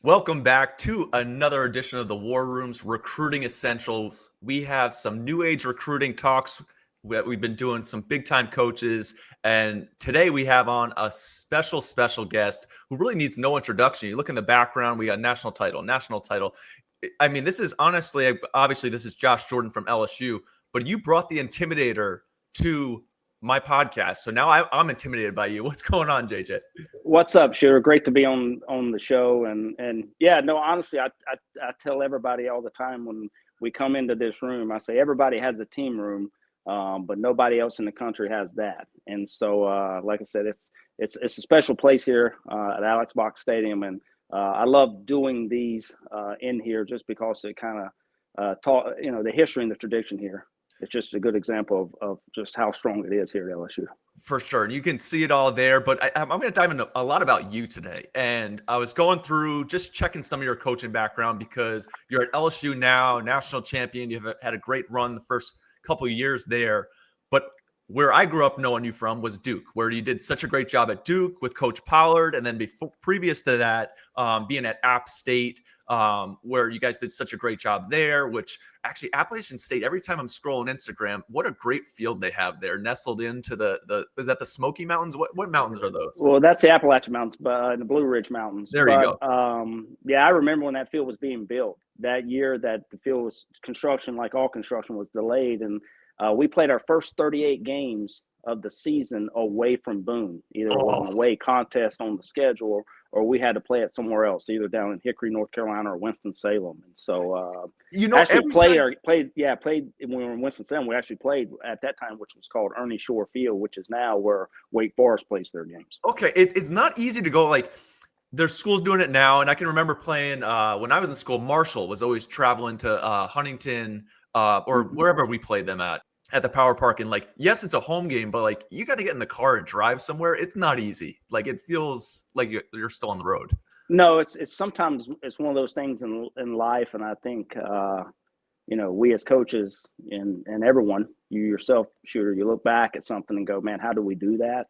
Welcome back to another edition of the War Room's Recruiting Essentials. We have some new age recruiting talks. We've been doing some big time coaches, and today we have on a special guest who really needs no introduction. You look in the background, we got national title. I mean, this is honestly, obviously, this is Josh Jordan from LSU, but you brought the Intimidator to my podcast, so now I'm intimidated by you. What's going on, JJ? What's up, Shooter? Great to be on the show. And yeah, no, honestly, I tell everybody all the time when we come into this room, I say everybody has a team room, but nobody else in the country has that. And so, like I said, it's a special place here at Alex Box Stadium, and I love doing these in here just because it kind of taught the history and the tradition here. It's just a good example of just how strong it is here at LSU. For sure. And you can see it all there, but I'm going to dive into a lot about you today. And I was going through just checking some of your coaching background because you're at LSU now, national champion. You've had a great run the first couple of years there. But where I grew up knowing you from was Duke, where you did such a great job at Duke with Coach Pollard. And then previous to that, being at App State, where you guys did such a great job there, which actually Appalachian State, every time I'm scrolling Instagram, what a great field they have there, nestled into is that the Smoky Mountains? What mountains are those? Well, that's the Appalachian Mountains, but the Blue Ridge Mountains. There you go. Yeah, I remember when that field was being built that year that the field was construction, like all construction, was delayed. And we played our first 38 games of the season away from Boone, either an away contest on the schedule or we had to play it somewhere else, either down in Hickory, North Carolina, or Winston-Salem. And so, actually played when we were in Winston-Salem. We actually played at that time, which was called Ernie Shore Field, which is now where Wake Forest plays their games. Okay, it's not easy to go like. There's schools doing it now, and I can remember playing when I was in school. Marshall was always traveling to Huntington or wherever we played them at the Power Park. And like, yes, it's a home game, but like you got to get in the car and drive somewhere. It's not easy. Like it feels like you're still on the road. No, it's sometimes it's one of those things in life, and I think we as coaches and everyone, you yourself, Shooter, you look back at something and go, man, how do we do that?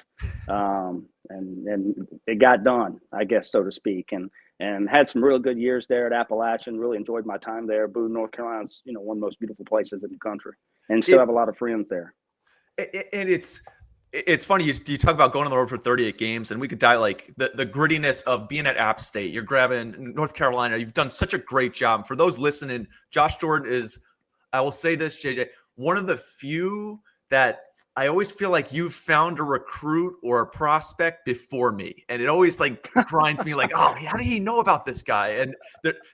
And it got done, I guess, so to speak, and had some really good years there at Appalachian. Really enjoyed my time there. Boone, North Carolina's, one of the most beautiful places in the country, and still have a lot of friends there. And it's funny, you talk about going on the road for 38 games, and we could die like the grittiness of being at App State. You're grabbing North Carolina. You've done such a great job. For those listening, Josh Jordan is, I will say this, JJ, one of the few that I always feel like you've found a recruit or a prospect before me. And it always like grinds me like, oh, how did he know about this guy? And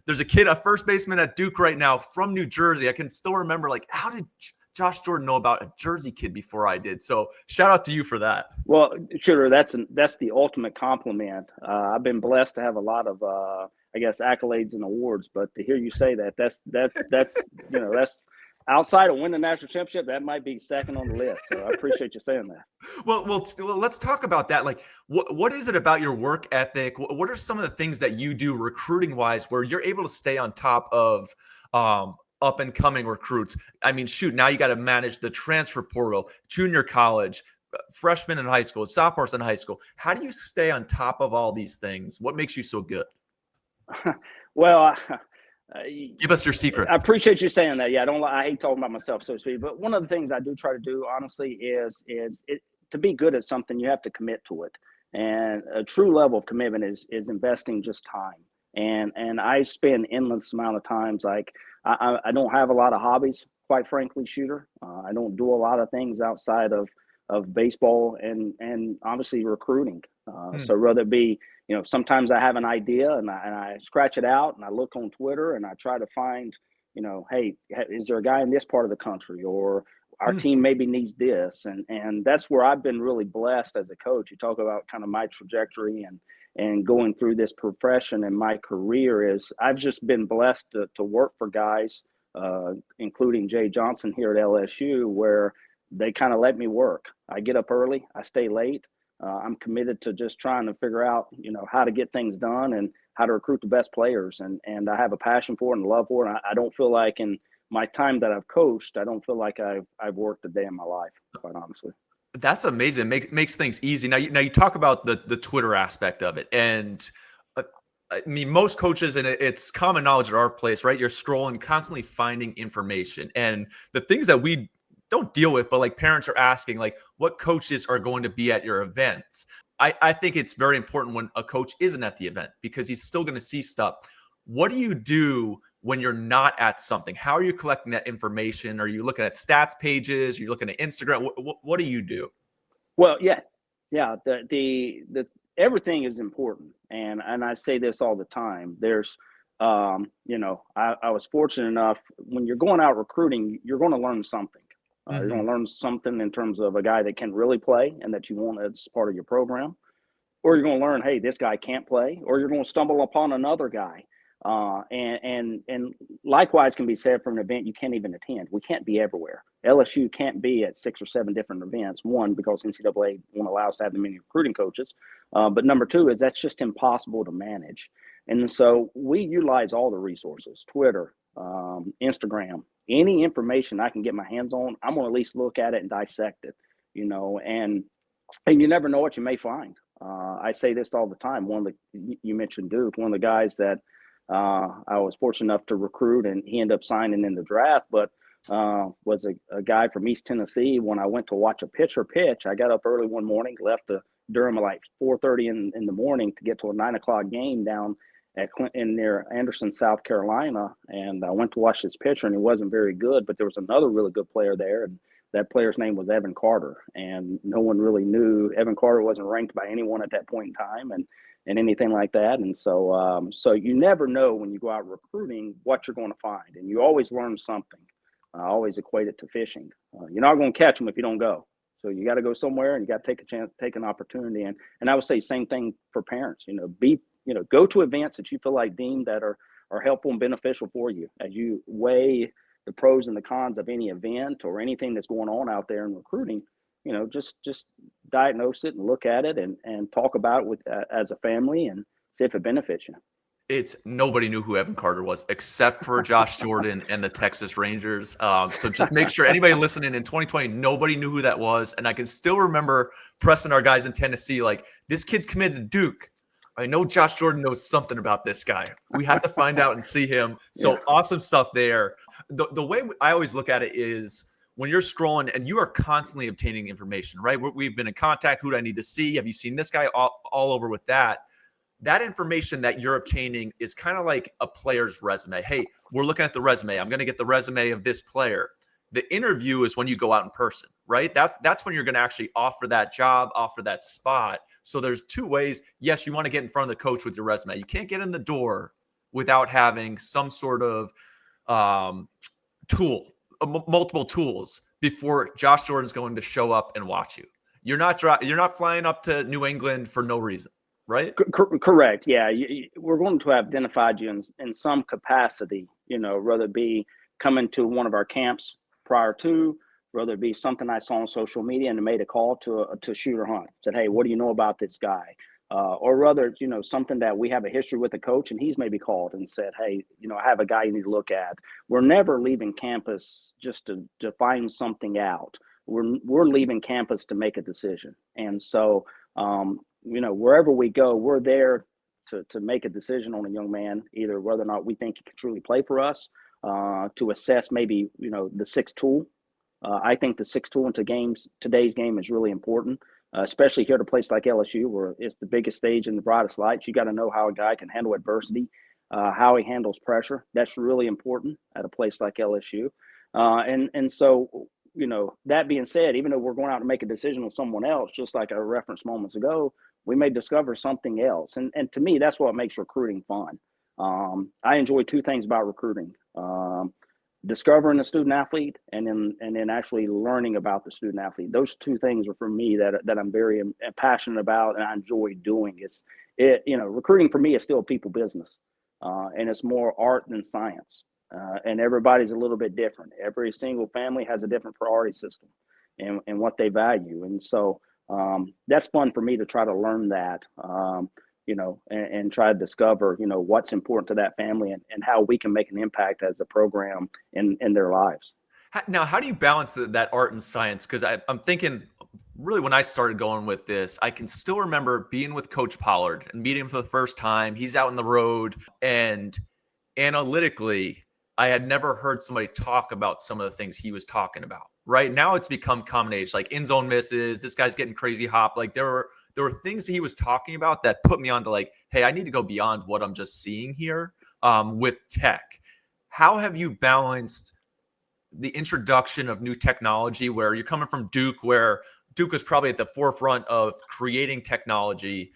there's a kid, a first baseman at Duke right now from New Jersey. I can still remember like, how did Josh Jordan know about a Jersey kid before I did? So shout out to you for that. Well, Shooter, that's the ultimate compliment. I've been blessed to have a lot of, accolades and awards, but to hear you say that's that's outside of winning the national championship, that might be second on the list. So I appreciate you saying that. Well, let's talk about that. Like, what is it about your work ethic? What are some of the things that you do recruiting wise where you're able to stay on top of up and coming recruits? I mean, shoot, now you got to manage the transfer portal, junior college, freshmen in high school, sophomores in high school. How do you stay on top of all these things? What makes you so good? Well, give us your secrets. I appreciate you saying that. Yeah, I hate talking about myself, so to speak. But one of the things I do try to do, honestly, is to be good at something, you have to commit to it. And a true level of commitment is investing just time. And I spend endless amount of times. Like I don't have a lot of hobbies, quite frankly, Shooter. I don't do a lot of things outside of baseball and obviously recruiting. So whether it be, sometimes I have an idea and I scratch it out and I look on Twitter and I try to find, hey, is there a guy in this part of the country, or our team maybe needs this. And that's where I've been really blessed as a coach. You talk about kind of my trajectory and going through this profession and my career is I've just been blessed to work for guys, including Jay Johnson here at LSU, where they kind of let me work. I get up early, I stay late. I'm committed to just trying to figure out, how to get things done and how to recruit the best players. And I have a passion for it and love for it. I don't feel like in my time that I've coached, I don't feel like I've worked a day in my life, quite honestly. That's amazing. Makes things easy. Now you talk about the Twitter aspect of it, and I mean, most coaches, and it's common knowledge at our place, right? You're scrolling, constantly finding information. And the things that we don't deal with, but like parents are asking, like, what coaches are going to be at your events? I think it's very important when a coach isn't at the event because he's still going to see stuff. What do you do when you're not at something? How are you collecting that information? Are you looking at stats pages? Are you looking at Instagram? What do you do? Well, yeah, yeah. The everything is important, and I say this all the time. There's, I was fortunate enough when you're going out recruiting, you're going to learn something. You're going Hmm. to learn something in terms of a guy that can really play and that you want as part of your program, or you're going to learn, hey, this guy can't play, or you're going to stumble upon another guy. And likewise can be said for an event you can't even attend. We can't be everywhere. LSU can't be at 6 or 7 different events. One, because NCAA won't allow us to have that many recruiting coaches. But number two is that's just impossible to manage. And so we utilize all the resources, Twitter, Instagram, any information I can get my hands on. I'm going to at least look at it and dissect it, and you never know what you may find. I say this all the time. One of the you mentioned Duke, one of the guys that I was fortunate enough to recruit, and he ended up signing in the draft, but was a guy from East Tennessee. When I went to watch a pitcher pitch, I got up early one morning, left the Durham at like 4:30 in the morning to get to a 9 o'clock game down at Clinton near Anderson, South Carolina, and I went to watch this pitcher, and he wasn't very good, but there was another really good player there, and that player's name was Evan Carter, and no one really knew. Evan Carter wasn't ranked by anyone at that point in time, and anything like that. And so you never know when you go out recruiting what you're going to find, and you always learn something. I always equate it to fishing. You're not going to catch them if you don't go. So you got to go somewhere, and you got to take a chance, take an opportunity. And I would say same thing for parents. Go to events that you feel like deemed that are helpful and beneficial for you as you weigh the pros and the cons of any event or anything that's going on out there in recruiting. Just diagnose it and look at it and talk about it with as a family and see if it benefits you. It's nobody knew who Evan Carter was except for Josh Jordan and the Texas Rangers. So just make sure anybody listening in 2020, nobody knew who that was. And I can still remember pressing our guys in Tennessee, like, this kid's committed to Duke. I know Josh Jordan knows something about this guy. We have to find out and see him. So Yeah. awesome stuff there. The way I always look at it is when you're scrolling and you are constantly obtaining information, right? We've been in contact. Who do I need to see? Have you seen this guy? All over with that. That information that you're obtaining is kind of like a player's resume. Hey, we're looking at the resume. I'm going to get the resume of this player. The interview is when you go out in person, right? That's when you're going to actually offer that job, offer that spot. So there's two ways. Yes, you want to get in front of the coach with your resume. You can't get in the door without having some sort of tool, multiple tools before Josh Jordan's going to show up and watch you. You're not flying up to New England for no reason, right? Correct. Yeah, we're going to have identified you in some capacity. Whether it be coming to one of our camps prior to, whether it be something I saw on social media and made a call to Shooter Hunt, said, "Hey, what do you know about this guy?" Or rather, something that we have a history with the coach, and he's maybe called and said, "Hey, I have a guy you need to look at." We're never leaving campus just to find something out. We're leaving campus to make a decision, and so wherever we go, we're there to make a decision on a young man, either whether or not we think he can truly play for us, to assess maybe the sixth tool. I think the sixth tool into today's game is really important, especially here at a place like LSU, where it's the biggest stage in the brightest lights. You got to know how a guy can handle adversity, how he handles pressure. That's really important at a place like LSU. And so, that being said, even though we're going out to make a decision on someone else, just like I referenced moments ago, we may discover something else. And to me, that's what makes recruiting fun. I enjoy two things about recruiting. Discovering the student athlete and then actually learning about the student athlete. Those two things are for me that I'm very passionate about and I enjoy doing. Recruiting for me is still a people business, and it's more art than science. And everybody's a little bit different. Every single family has a different priority system and what they value. And so that's fun for me to try to learn that, and try to discover, what's important to that family and how we can make an impact as a program in their lives. Now, how do you balance that art and science? Because I'm thinking really when I started going with this, I can still remember being with Coach Pollard and meeting him for the first time. He's out on the road, and analytically, I had never heard somebody talk about some of the things he was talking about. Right now, it's become common age, like in zone misses. This guy's getting crazy hop. Like there were things that he was talking about that put me on to like, hey, I need to go beyond what I'm just seeing here with tech. How have you balanced the introduction of new technology where you're coming from Duke, where Duke was probably at the forefront of creating technology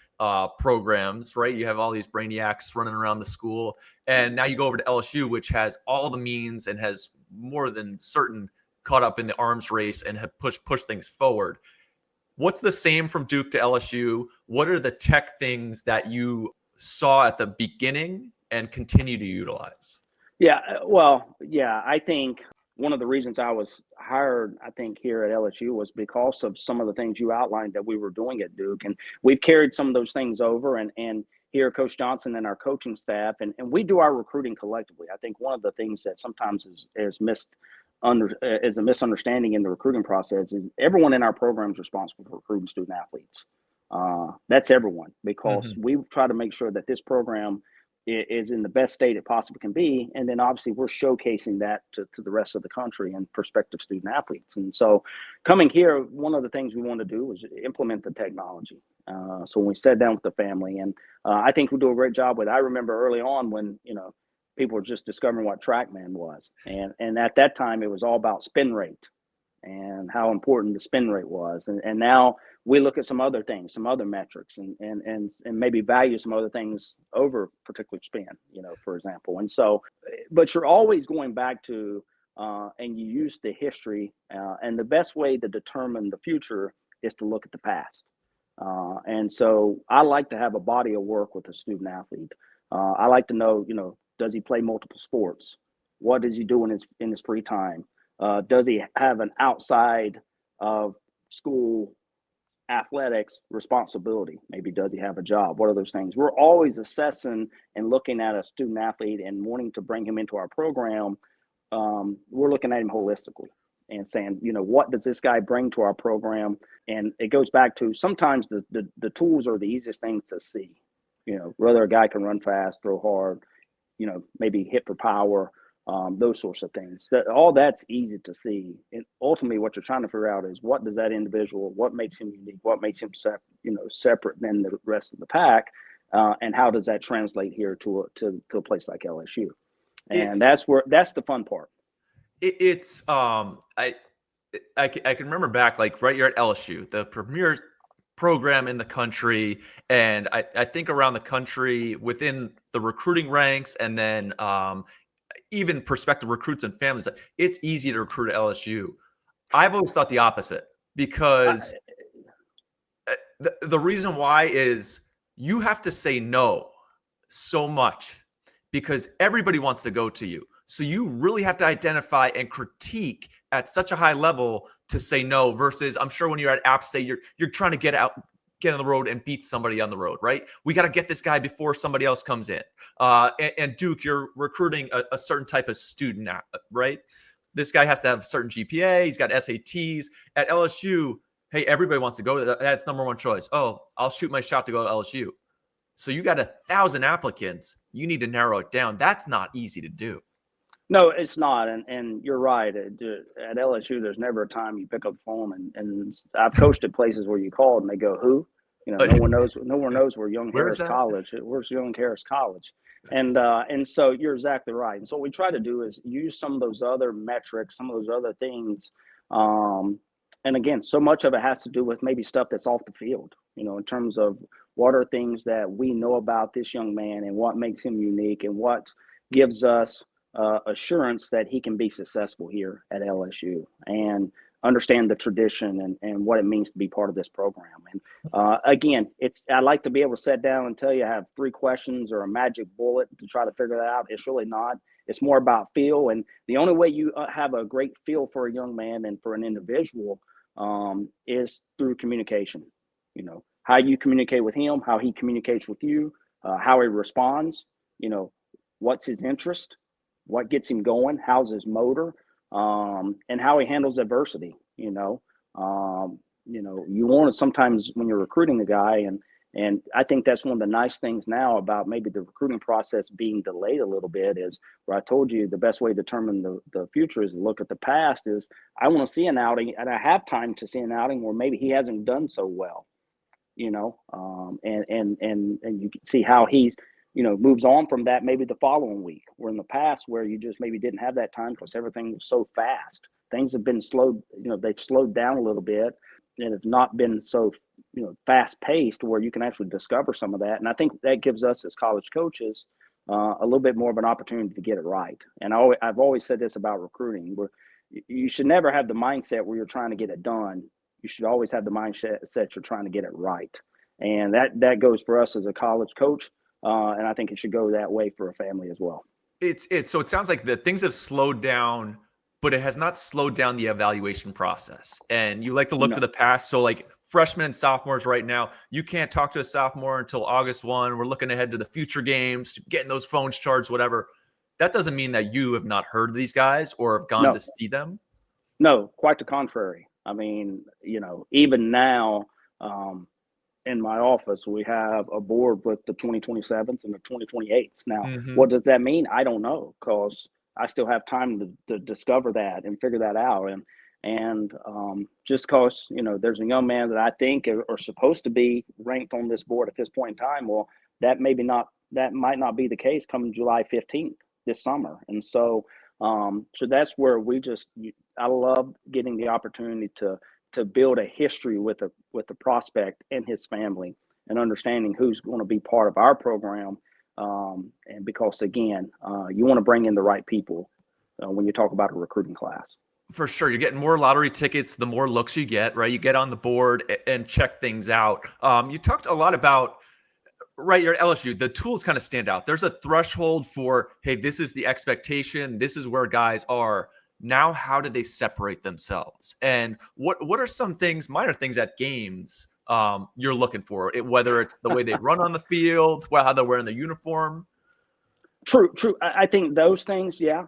programs, right? You have all these brainiacs running around the school. And now you go over to LSU, which has all the means and has more than certain caught up in the arms race and have pushed things forward. What's the same from Duke to LSU? What are the tech things that you saw at the beginning and continue to utilize? Yeah, well, yeah, I think one of the reasons I was hired, I think, here at LSU was because of some of the things you outlined that we were doing at Duke. And we've carried some of those things over and here, Coach Johnson and our coaching staff, and we do our recruiting collectively. I think one of the things that sometimes is missed is a misunderstanding in the recruiting process is everyone in our program is responsible for recruiting student athletes. That's everyone, because Mm-hmm. we try to make sure that this program is in the best state it possibly can be. And then obviously we're showcasing that to the rest of the country and prospective student athletes. And so coming here, one of the things we want to do is implement the technology. So when we sat down with the family, and I think we do a great job with it. I remember early on when, people were just discovering what TrackMan was. And at that time, it was all about spin rate and how important the spin rate was. And now we look at some other things, some other metrics, and maybe value some other things over particular spin, for example. And so, but you're always going back to, and you use the history, and the best way to determine the future is to look at the past. And so I like to have a body of work with a student athlete. I like to know, does he play multiple sports? What does he do in his free time? Does he have an outside of school athletics responsibility? Maybe does he have a job? What are those things? We're always assessing and looking at a student athlete and wanting to bring him into our program. We're looking at him holistically and saying, what does this guy bring to our program? And it goes back to sometimes the tools are the easiest things to see. Whether a guy can run fast, throw hard, maybe hit for power, those sorts of things. All that's easy to see. And ultimately, what you're trying to figure out is what does that individual, what makes him unique, what makes him separate than the rest of the pack, and how does that translate here to a place like LSU? And It's that's the fun part. it's I can remember back, like, right, you're at LSU, the premier program in the country, and I think around the country within the recruiting ranks, and then even prospective recruits and families, it's easy to recruit at LSU. I've always thought the opposite, I, because the reason why is you have to say no so much because everybody wants to go to you. So you really have to identify and critique at such a high level to say no, versus I'm sure when you're at App State, you're trying to get on the road and beat somebody on the road, right? We got to get this guy before somebody else comes in. And Duke, you're recruiting a certain type of student, right? This guy has to have a certain GPA. He's got SATs. At LSU, hey, everybody wants to go. That's number one choice. Oh, I'll shoot my shot to go to LSU. So you got 1,000 applicants. You need to narrow it down. That's not easy to do. No, it's not, and you're right. At LSU, there's never a time you pick up the phone, and I've coached at places where you call and they go, "Who?" No one knows. No one knows where Young Where is Harris that? College. Where's Young Harris College? And so you're exactly right. And so what we try to do is use some of those other metrics, some of those other things. And again, so much of it has to do with maybe stuff that's off the field. In terms of what are things that we know about this young man and what makes him unique and what gives us assurance that he can be successful here at LSU and understand the tradition and what it means to be part of this program. And again, I like to be able to sit down and tell you I have 3 questions or a magic bullet to try to figure that out. It's really not. It's more about feel. And the only way you have a great feel for a young man and for an individual is through communication. How you communicate with him, how he communicates with you, how he responds, what's his interest, what gets him going, how's his motor, and how he handles adversity. you want to sometimes when you're recruiting a guy, and I think that's one of the nice things now about maybe the recruiting process being delayed a little bit is where I told you the best way to determine the future is to look at the past is I want to see an outing, and I have time to see an outing where maybe he hasn't done so well, and you can see how he's, moves on from that maybe the following week, or in the past where you just maybe didn't have that time because everything was so fast. Things have been slowed, they've slowed down a little bit and have not been so, fast paced where you can actually discover some of that. And I think that gives us as college coaches a little bit more of an opportunity to get it right. And I've always said this about recruiting, where you should never have the mindset where you're trying to get it done. You should always have the mindset you're trying to get it right. And that goes for us as a college coach. And I think it should go that way for a family as well. So it sounds like the things have slowed down, but it has not slowed down the evaluation process. And you like to look to the past. So like freshmen and sophomores right now, you can't talk to a sophomore until August 1. We're looking ahead to the future games, getting those phones charged, whatever. That doesn't mean that you have not heard of these guys or have gone to see them. No, quite the contrary. I mean, even now, in my office, we have a board with the 2027s and the 2028s. Now, what does that mean? I don't know, because I still have time to discover that and figure that out. And just because, there's a young man that I think are supposed to be ranked on this board at this point in time, well, that might not be the case coming July 15th this summer. And so that's where I love getting the opportunity to build a history with the prospect and his family, and understanding who's going to be part of our program. And because again, you want to bring in the right people when you talk about a recruiting class. For sure. You're getting more lottery tickets, the more looks you get, right? You get on the board and check things out. You talked a lot about, right, you're at LSU, the tools kind of stand out. There's a threshold for, hey, this is the expectation. This is where guys are. Now, how do they separate themselves? And what are some things, minor things at games you're looking for? Whether it's the way they run on the field, how they're wearing their uniform. True. I think those things, yeah.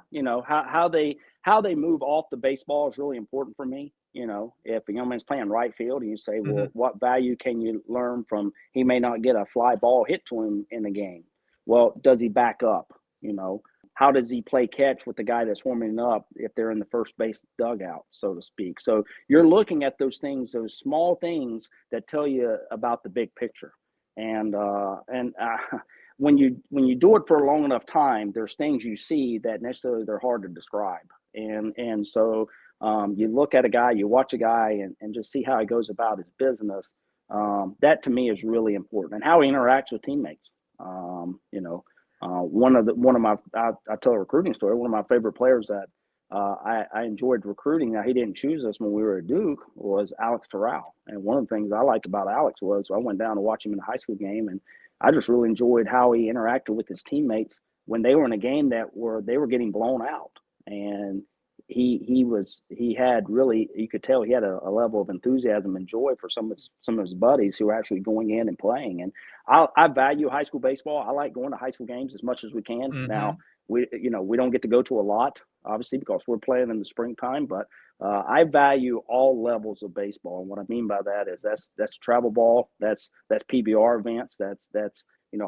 How they move off the baseball is really important for me. If a young man's playing right field and you say, well, what value can you learn from, he may not get a fly ball hit to him in the game. Well, does he back up? How does he play catch with the guy that's warming up if they're in the first base dugout, so to speak? So you're looking at those things, those small things that tell you about the big picture. And when you do it for a long enough time, there's things you see that necessarily they're hard to describe. And so you look at a guy, you watch a guy, and just see how he goes about his business. That to me is really important, and how he interacts with teammates. I tell a recruiting story. One of my favorite players that I enjoyed recruiting. Now, he didn't choose us when we were at Duke, was Alex Terrell. And one of the things I liked about Alex was I went down to watch him in a high school game, and I just really enjoyed how he interacted with his teammates when they were in a game they were getting blown out. And he had really, you could tell he had a level of enthusiasm and joy for some of his buddies who were actually going in and playing. And I value high school baseball. I like going to high school games as much as we can. Now we don't get to go to a lot, obviously, because we're playing in the springtime, but I value all levels of baseball. And what I mean by that is that's travel ball, that's PBR events, that's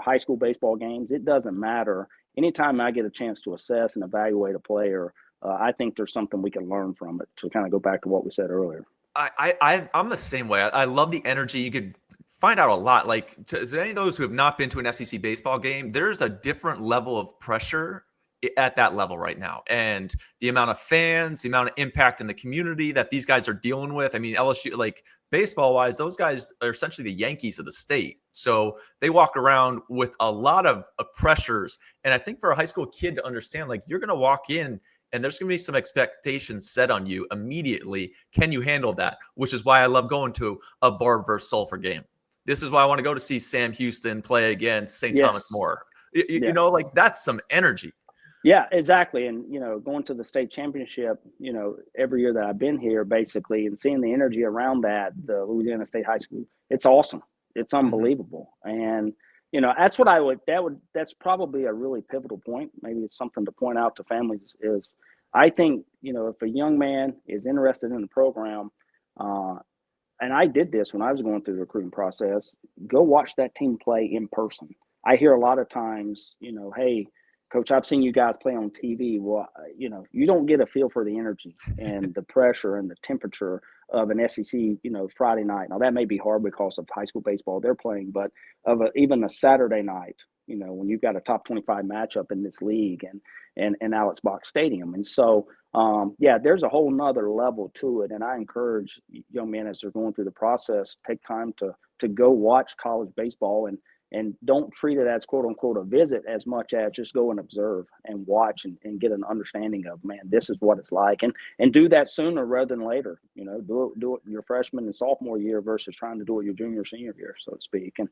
high school baseball games. It doesn't matter. Anytime I get a chance to assess and evaluate a player, I think there's something we can learn from it, to kind of go back to what we said earlier. I'm the same way. I love the energy. You could find out a lot. Like to any of those who have not been to an SEC baseball game, there's a different level of pressure at that level right now. And the amount of fans, the amount of impact in the community that these guys are dealing with. I mean, LSU, like baseball wise, those guys are essentially the Yankees of the state. So they walk around with a lot of pressures. And I think for a high school kid to understand, like you're going to walk in and there's going to be some expectations set on you immediately. Can you handle that? Which is why I love going to a Barb versus Sulphur game. This is why I want to go to see Sam Houston play against St. Thomas More. You know, like that's some energy. Yeah, exactly. And, going to the state championship, every year that I've been here, basically, and seeing the energy around the Louisiana State High School, it's awesome. It's unbelievable. And, that's what that's probably a really pivotal point. Maybe it's something to point out to families is I think, if a young man is interested in the program, and I did this when I was going through the recruiting process. Go watch that team play in person. I hear a lot of times, hey, coach, I've seen you guys play on TV. Well, you don't get a feel for the energy and the pressure and the temperature of an SEC, Friday night. Now that may be hard because of high school baseball they're playing, but even a Saturday night, when you've got a top 25 matchup in this league and Alex Box Stadium. And so, there's a whole nother level to it. And I encourage young men as they're going through the process, take time to go watch college baseball and don't treat it as quote unquote a visit as much as just go and observe and watch and get an understanding of, man, this is what it's like. And do that sooner rather than later. Do it your freshman and sophomore year versus trying to do it your junior, senior year, so to speak. And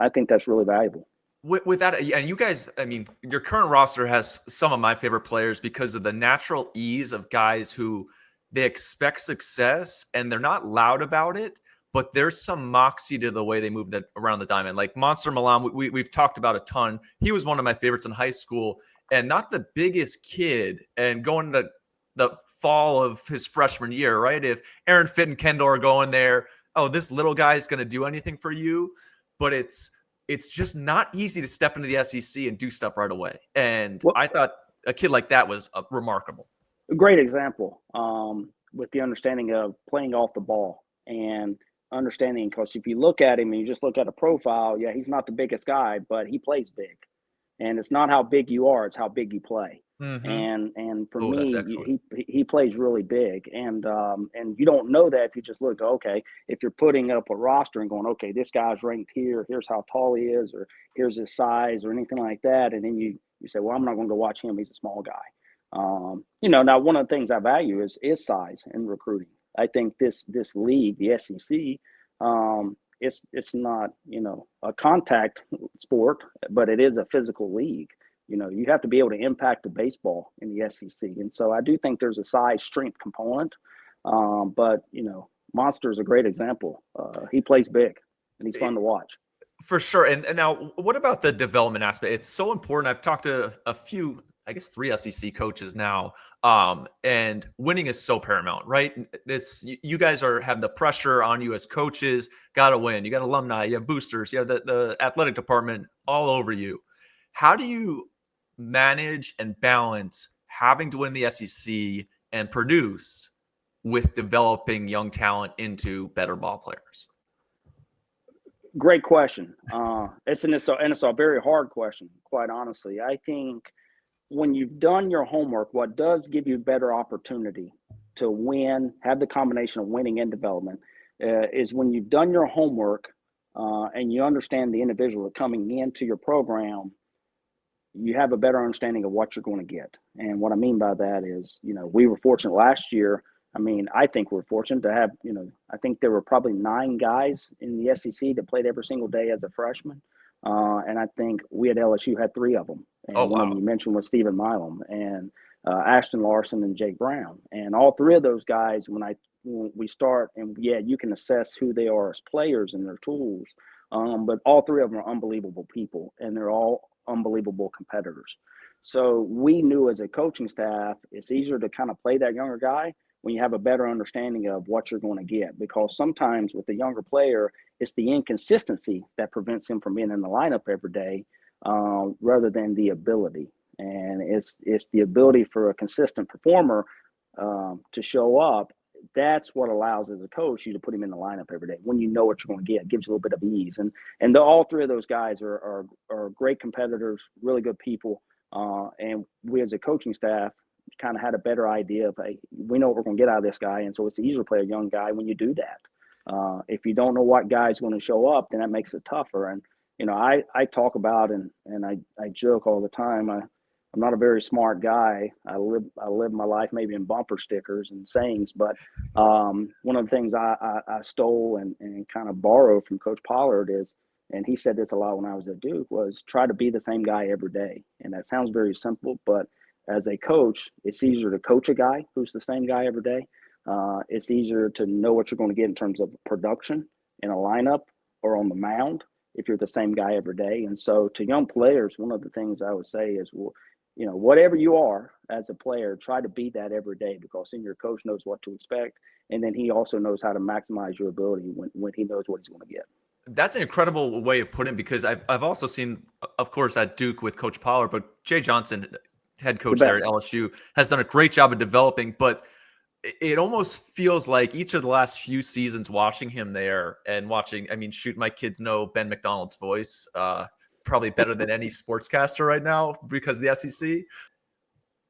I think that's really valuable. With that, and you guys, I mean, your current roster has some of my favorite players because of the natural ease of guys who they expect success and they're not loud about it, but there's some moxie to the way they move around the diamond. Like Monster Milan, we've talked about a ton. He was one of my favorites in high school and not the biggest kid. And going to the fall of his freshman year, right? If Aaron Fitt and Kendall are going there, oh, this little guy is going to do anything for you. But it's just not easy to step into the SEC and do stuff right away. And I thought a kid like that was remarkable. A great example with the understanding of playing off the ball and understanding, because if you look at him and you just look at a profile, yeah, he's not the biggest guy, but he plays big. And it's not how big you are, it's how big you play. Mm-hmm. And for me, he plays really big, and you don't know that if you just look. Okay, if you're putting up a roster and going, okay, this guy's ranked here. Here's how tall he is, or here's his size, or anything like that, and then you say, well, I'm not going to go watch him. He's a small guy. Now one of the things I value is size in recruiting. I think this league, the SEC, it's not a contact sport, but it is a physical league. You have to be able to impact the baseball in the SEC. And so I do think there's a size strength component. But Monster is a great example. He plays big and he's fun to watch. For sure. And now what about the development aspect? It's so important. I've talked to a few, I guess 3 SEC coaches now. And winning is so paramount, right? You guys have the pressure on you as coaches, got to win. You got alumni, you have boosters, you have the athletic department all over you. How do you manage and balance having to win the SEC and produce with developing young talent into better ball players? Great question. It's a very hard question, quite honestly. I think when you've done your homework, what does give you better opportunity to win, have the combination of winning and development, is when you've done your homework and you understand the individual coming into your program. You have a better understanding of what you're going to get. And what I mean by that is, we were fortunate last year. I mean, I think we're fortunate to have, I think there were probably 9 guys in the SEC that played every single day as a freshman. And I think we at LSU had 3 of them. And one of them you mentioned was Stephen Milam and Ashton Larson and Jake Brown. And all 3 of those guys, when we start, and you can assess who they are as players and their tools. But all 3 of them are unbelievable people, and they're all unbelievable competitors. So we knew as a coaching staff, it's easier to kind of play that younger guy when you have a better understanding of what you're going to get, because sometimes with the younger player, it's the inconsistency that prevents him from being in the lineup every day, rather than the ability. And it's the ability for a consistent performer to show up. That's what allows, as a coach, you to put him in the lineup every day when you know what you're going to get. It gives you a little bit of ease. And all 3 of those guys are great competitors, really good people. And we as a coaching staff kind of had a better idea of, hey, we know what we're going to get out of this guy. And so it's easier to play a young guy when you do that. If you don't know what guy's going to show up, then that makes it tougher. And, I talk about and I joke all the time. I'm not a very smart guy. I live my life maybe in bumper stickers and sayings, but one of the things I stole and kind of borrowed from Coach Pollard is, and he said this a lot when I was at Duke, was try to be the same guy every day. And that sounds very simple, but as a coach, it's easier to coach a guy who's the same guy every day. It's easier to know what you're going to get in terms of production in a lineup or on the mound if you're the same guy every day. And so to young players, one of the things I would say is, well, whatever you are as a player, try to be that every day, because then your coach knows what to expect. And then he also knows how to maximize your ability when he knows what he's going to get. That's an incredible way of putting it, because I've also seen, of course, at Duke with Coach Pollard, but Jay Johnson, head The coach there at best. LSU, has done a great job of developing. But it almost feels like each of the last few seasons, watching him there and watching, I mean, shoot, my kids know Ben McDonald's voice probably better than any sportscaster right now because of the SEC.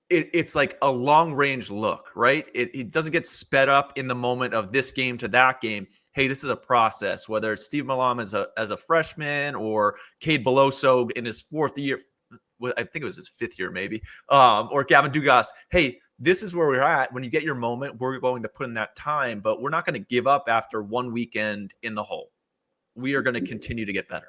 It's like a long range look, right? It doesn't get sped up in the moment of this game to that game. Hey, this is a process, whether it's Steve Malam as a freshman or Cade Beloso in his fourth year. I think it was his fifth year, maybe, or Gavin Dugas. Hey, this is where we're at. When you get your moment, we're going to put in that time, but we're not going to give up after one weekend in the hole. We are going to continue to get better.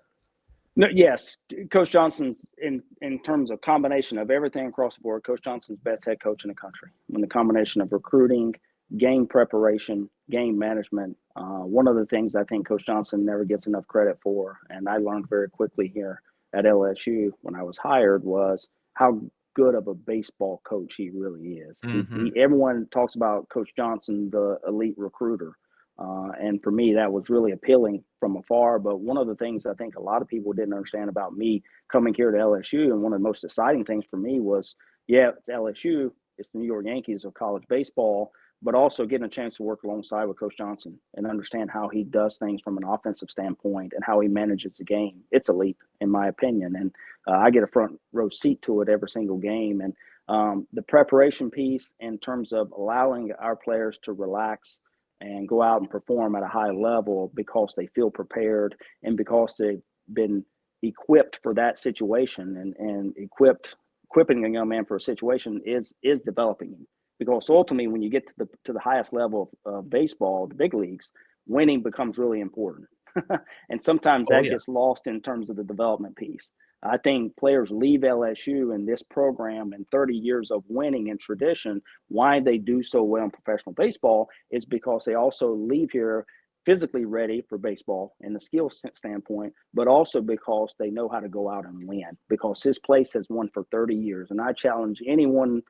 No, yes, Coach Johnson's in terms of combination of everything across the board. Coach Johnson's best head coach in the country. When the combination of recruiting, game preparation, game management. One of the things I think Coach Johnson never gets enough credit for, and I learned very quickly here at LSU when I was hired, was how good of a baseball coach he really is. Mm-hmm. Everyone talks about Coach Johnson, the elite recruiter. And for me, that was really appealing from afar. But one of the things I think a lot of people didn't understand about me coming here to LSU, and one of the most exciting things for me was, yeah, it's LSU, it's the New York Yankees of college baseball, but also getting a chance to work alongside with Coach Johnson and understand how he does things from an offensive standpoint and how he manages the game. It's elite, in my opinion. And I get a front row seat to it every single game. And the preparation piece in terms of allowing our players to relax and go out and perform at a high level because they feel prepared and because they've been equipped for that situation, and equipping a young man for a situation is developing him. Because ultimately, when you get to the highest level of baseball, the big leagues, winning becomes really important. And sometimes Oh that yeah. gets lost in terms of the development piece. I think players leave LSU and this program and 30 years of winning and tradition. Why they do so well in professional baseball is because they also leave here physically ready for baseball and the skill standpoint, but also because they know how to go out and win, because this place has won for 30 years. And I challenge anyone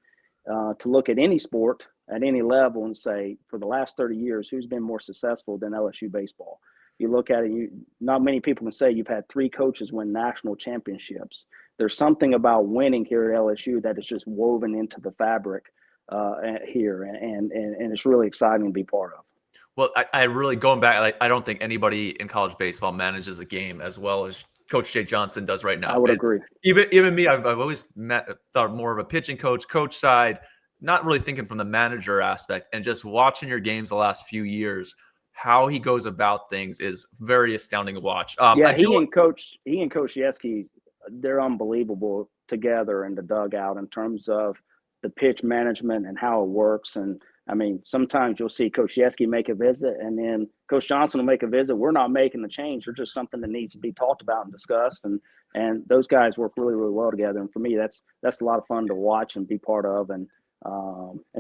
to look at any sport at any level and say, for the last 30 years, who's been more successful than LSU baseball? You look at it, not many people can say you've had 3 coaches win national championships. There's something about winning here at LSU that is just woven into the fabric here, and it's really exciting to be part of. Well, I really, going back, I don't think anybody in college baseball manages a game as well as Coach Jay Johnson does right I now. would It's agree. even me. I've always thought more of a pitching coach side, not really thinking from the manager aspect, and just watching your games the last few years. How he goes about things is very astounding to watch. Yeah, I do. he and Coach Yeski, they're unbelievable together in the dugout in terms of the pitch management and how it works. And I mean, sometimes you'll see Coach Yeski make a visit, and then Coach Johnson will make a visit. We're not making the change. There's just something that needs to be talked about and discussed. And those guys work really, really well together. And for me, that's a lot of fun to watch and be part of, and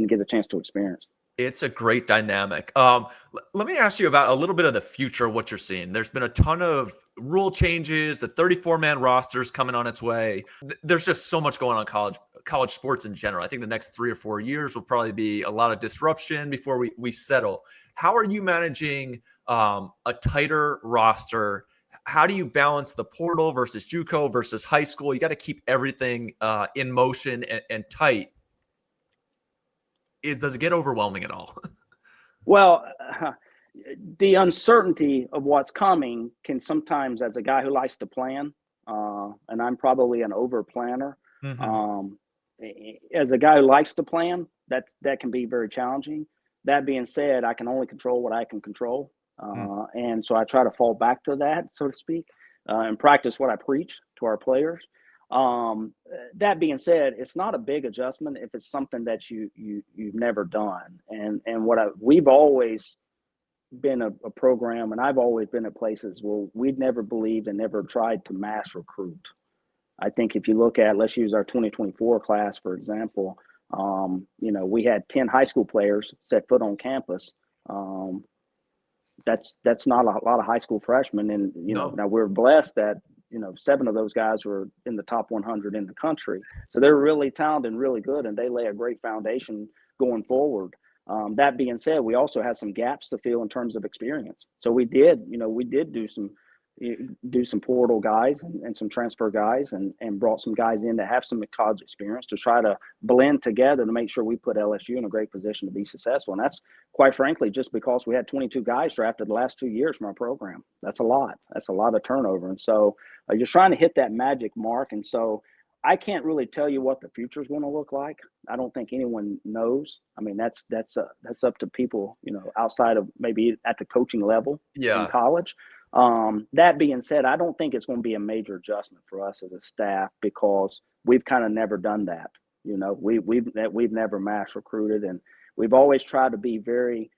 get a chance to experience. It's a great dynamic. Let me ask you about a little bit of the future of what you're seeing. There's been a ton of rule changes. The 34-man roster is coming on its way. There's just so much going on college sports in general. I think the next 3 or 4 years will probably be a lot of disruption before we settle. How are you managing a tighter roster? How do you balance the portal versus JUCO versus high school? You got to keep everything in motion and tight. Does it get overwhelming at all? Well, the uncertainty of what's coming can sometimes, as a guy who likes to plan, and I'm probably an over planner, Mm-hmm. um, as a guy who likes to plan, that can be very challenging. That being said, I can only control what I can control, and so I try to fall back to that, so to speak, and practice what I preach to our players. That being said, it's not a big adjustment if it's something that you've never done. And we've always been a program, and I've always been at places where we'd never believed and never tried to mass recruit. I think if you look at, let's use our 2024 class, for example, we had 10 high school players set foot on campus. That's not a lot of high school freshmen. And, No. now we're blessed that, 7 of those guys were in the top 100 in the country. So they're really talented and really good, and they lay a great foundation going forward. That being said, we also had some gaps to fill in terms of experience. So we did do some portal guys and some transfer guys and brought some guys in to have some college experience to try to blend together to make sure we put LSU in a great position to be successful. And that's quite frankly just because we had 22 guys drafted the last 2 years from our program. That's a lot. That's a lot of turnover. And so you're trying to hit that magic mark. And so I can't really tell you what the future is going to look like. I don't think anyone knows. I mean, that's up to people, outside of maybe at the coaching level in college. That being said, I don't think it's going to be a major adjustment for us as a staff because we've kind of never done that. We've never mass recruited, and we've always tried to be very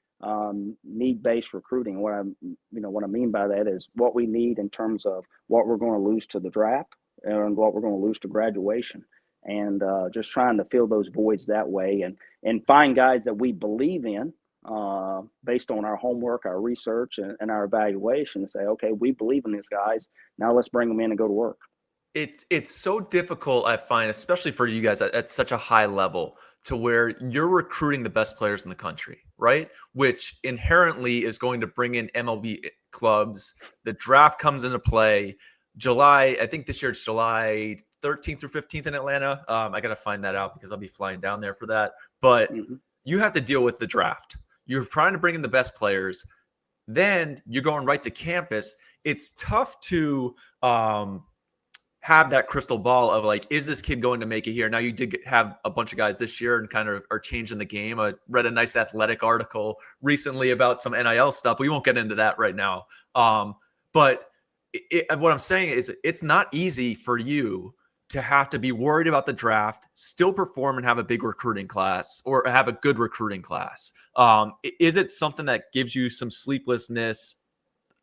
need-based recruiting. What I mean by that is what we need in terms of what we're going to lose to the draft and what we're going to lose to graduation, and just trying to fill those voids that way and find guys that we believe in. Based on our homework, our research, and our evaluation, to say, okay, we believe in these guys. Now let's bring them in and go to work. It's so difficult, I find, especially for you guys at such a high level, to where you're recruiting the best players in the country, right? Which inherently is going to bring in MLB clubs. The draft comes into play. I think this year it's July 13th through 15th in Atlanta. I got to find that out because I'll be flying down there for that. But you have to deal with the draft. You're trying to bring in the best players. Then you're going right to campus. It's tough to have that crystal ball of like, is this kid going to make it here? Now you did have a bunch of guys this year and kind of are changing the game. I read a nice Athletic article recently about some NIL stuff. We won't get into that right now. But what I'm saying is it's not easy for you to have to be worried about the draft, still perform and have a big recruiting class or have a good recruiting class. Is it something that gives you some sleeplessness,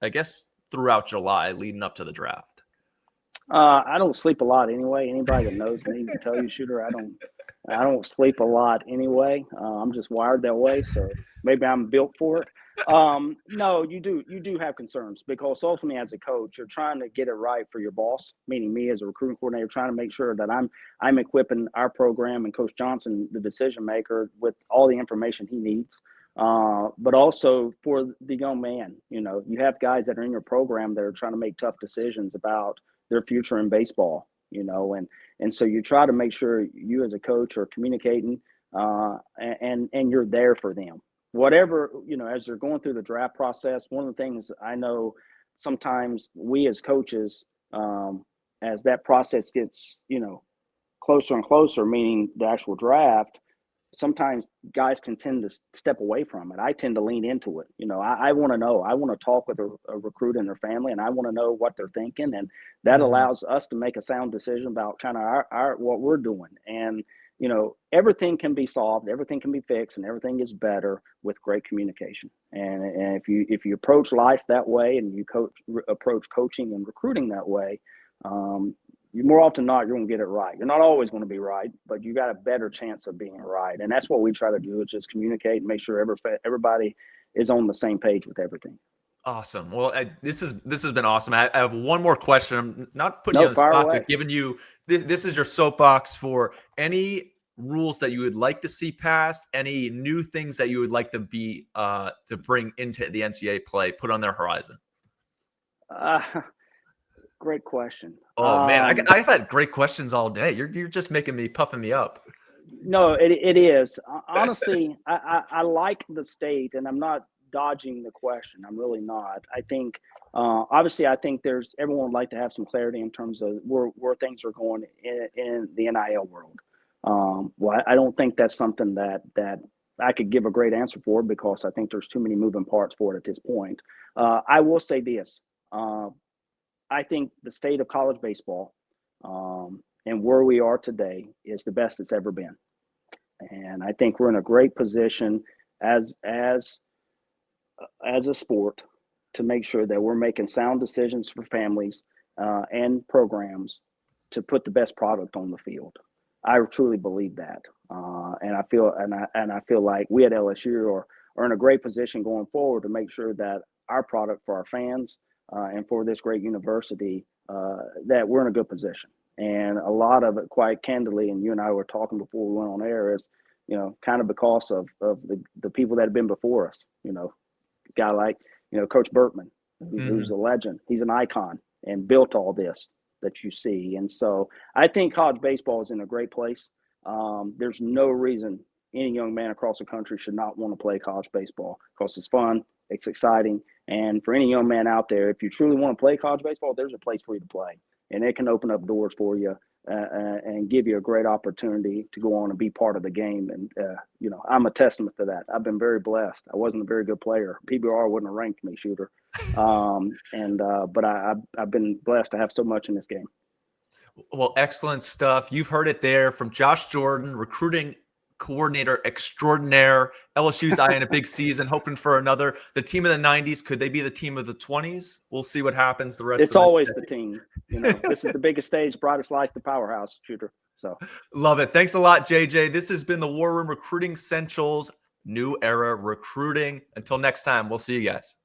I guess, throughout July leading up to the draft? I don't sleep a lot anyway. Anybody that knows me can tell you, Shooter, I don't sleep a lot anyway. I'm just wired that way. So maybe I'm built for it. No, you do have concerns because ultimately as a coach, you're trying to get it right for your boss, meaning me as a recruiting coordinator, trying to make sure that I'm equipping our program and Coach Johnson, the decision maker, with all the information he needs. But also for the young man, you have guys that are in your program that are trying to make tough decisions about their future in baseball, and so you try to make sure you as a coach are communicating, and you're there for them. Whatever, as they're going through the draft process, one of the things I know sometimes we as coaches, as that process gets, closer and closer, meaning the actual draft, sometimes guys can tend to step away from it. I tend to lean into it. I want to know. I want to talk with a recruit and their family, and I want to know what they're thinking, and that allows us to make a sound decision about kind of our what we're doing. And everything can be solved, everything can be fixed, and everything is better with great communication. And if you approach life that way, and you approach coaching and recruiting that way, you more often than not, you're going to get it right. You're not always going to be right, but you got a better chance of being right. And that's what we try to do, is just communicate and make sure everybody is on the same page with everything. Awesome. Well, this has been awesome. I have one more question. I'm not putting you on the spot, but giving you this is your soapbox for any rules that you would like to see passed, any new things that you would like to be to bring into the NCAA play, put on their horizon. Great question. Oh man, I've had great questions all day. You're just puffing me up. No, it is. Honestly, I like the state, and I'm not dodging the question. I'm really not. I think, obviously, everyone would like to have some clarity in terms of where things are going in the NIL world. Well, I don't think that's something that I could give a great answer for, because I think there's too many moving parts for it at this point. I will say this. I think the state of college baseball, and where we are today, is the best it's ever been. And I think we're in a great position as a sport to make sure that we're making sound decisions for families and programs to put the best product on the field. I truly believe that, and I feel like we at LSU are in a great position going forward to make sure that our product for our fans and for this great university that we're in a good position. And a lot of it, quite candidly, and you and I were talking before we went on air, is, kind of because of the people that have been before us. A guy like, Coach Bertman, who's a legend. He's an icon and built all this that you see. And so I think college baseball is in a great place. There's no reason any young man across the country should not want to play college baseball, because it's fun, it's exciting. And for any young man out there, if you truly want to play college baseball, there's a place for you to play. And it can open up doors for you and give you a great opportunity to go on and be part of the game. And, I'm a testament to that. I've been very blessed. I wasn't a very good player. PBR wouldn't have ranked me, Shooter. But I've been blessed to have so much in this game. Well, excellent stuff. You've heard it there from Josh Jordan, recruiting coordinator extraordinaire. LSU's eyeing a big season, hoping for another. The team of the 90s, could they be the team of the 20s? We'll see what happens the rest of the day. It's always the team. This is the biggest stage, brightest lights, the powerhouse, Shooter. So love it. Thanks a lot, JJ. This has been the War Room Recruiting Essentials, New Era Recruiting. Until next time, we'll see you guys.